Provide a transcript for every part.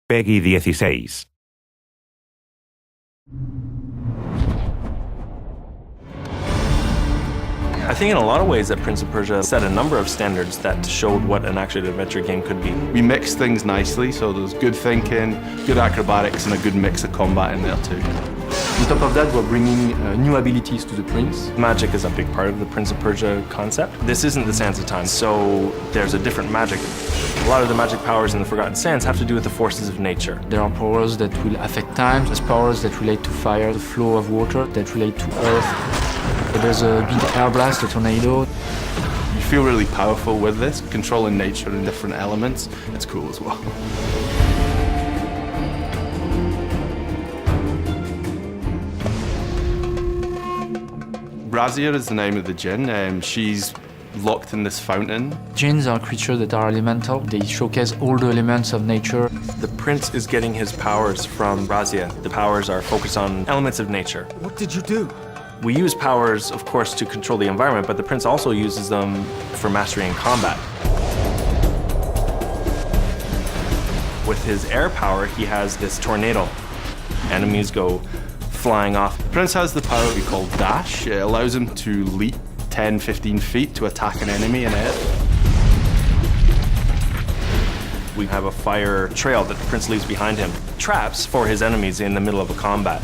Peggy 16. I think in a lot of ways that Prince of Persia set a number of standards that showed what an action-adventure game could be. We mixed things nicely, so there's good thinking, good acrobatics, and a good mix of combat in there too. On top of that, we're bringing new abilities to the prince. Magic is a big part of the Prince of Persia concept. This isn't the Sands of Time, so there's a different magic. A lot of the magic powers in the Forgotten Sands have to do with the forces of nature. There are powers that will affect time, there's powers that relate to fire, the flow of water that relate to earth. There's a big air blast, a tornado. You feel really powerful with this, controlling nature and different elements. It's cool as well. Razia is the name of the djinn. She's locked in this fountain. Jinns are creatures that are elemental. They showcase all the elements of nature. The prince is getting his powers from Razia. The powers are focused on elements of nature. What did you do? We use powers, of course, to control the environment, but the prince also uses them for mastery in combat. With his air power, he has this tornado. Enemies go flying off. The prince has the power we call dash. It allows him to leap 10, 15 feet to attack an enemy in air. We have a fire trail that the prince leaves behind him. Traps for his enemies in the middle of a combat.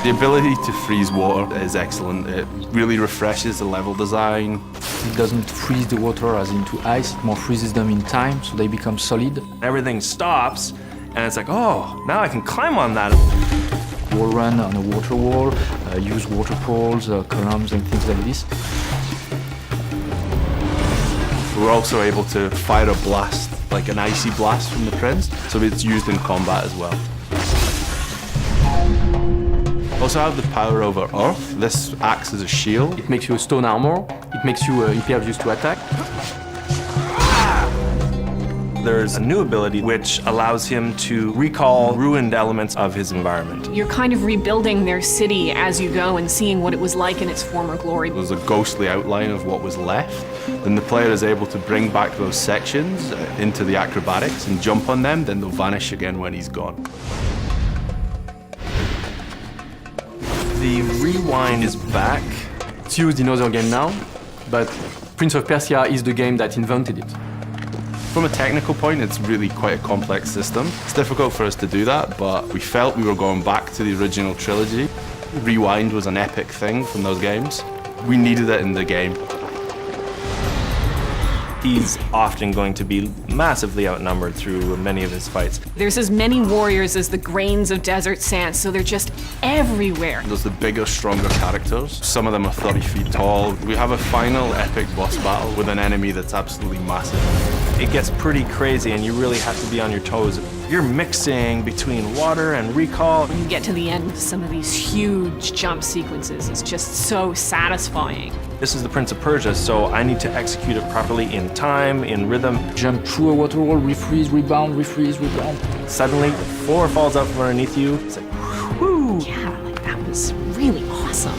The ability to freeze water is excellent. It really refreshes the level design. It doesn't freeze the water as into ice, it more freezes them in time, so they become solid. Everything stops, and it's like, oh, now I can climb on that. Wall run on a water wall, use water poles, columns and things like this. We're also able to fire a blast, like an icy blast from the prince, so it's used in combat as well. Also have the power over earth. This acts as a shield. It makes you a stone armor. It makes you impervious to attack. There's a new ability which allows him to recall ruined elements of his environment. You're kind of rebuilding their city as you go and seeing what it was like in its former glory. There's a ghostly outline of what was left. Then the player is able to bring back those sections into the acrobatics and jump on them, then they'll vanish again when he's gone. The rewind is back. It's used in other games now, but Prince of Persia is the game that invented it. From a technical point, it's really quite a complex system. It's difficult for us to do that, but we felt we were going back to the original trilogy. Rewind was an epic thing from those games. We needed it in the game. He's often going to be massively outnumbered through many of his fights. There's as many warriors as the grains of desert sand, so they're just everywhere. There's the bigger, stronger characters. Some of them are 30 feet tall. We have a final epic boss battle with an enemy that's absolutely massive. It gets pretty crazy and you really have to be on your toes. You're mixing between water and recall. When you get to the end, some of these huge jump sequences is just so satisfying. This is the Prince of Persia, so I need to execute it properly in time, in rhythm. Jump through a water wall, refreeze, rebound, refreeze, rebound. Suddenly, the floor falls out from underneath you. It's like, whoo! Yeah, like that was really awesome.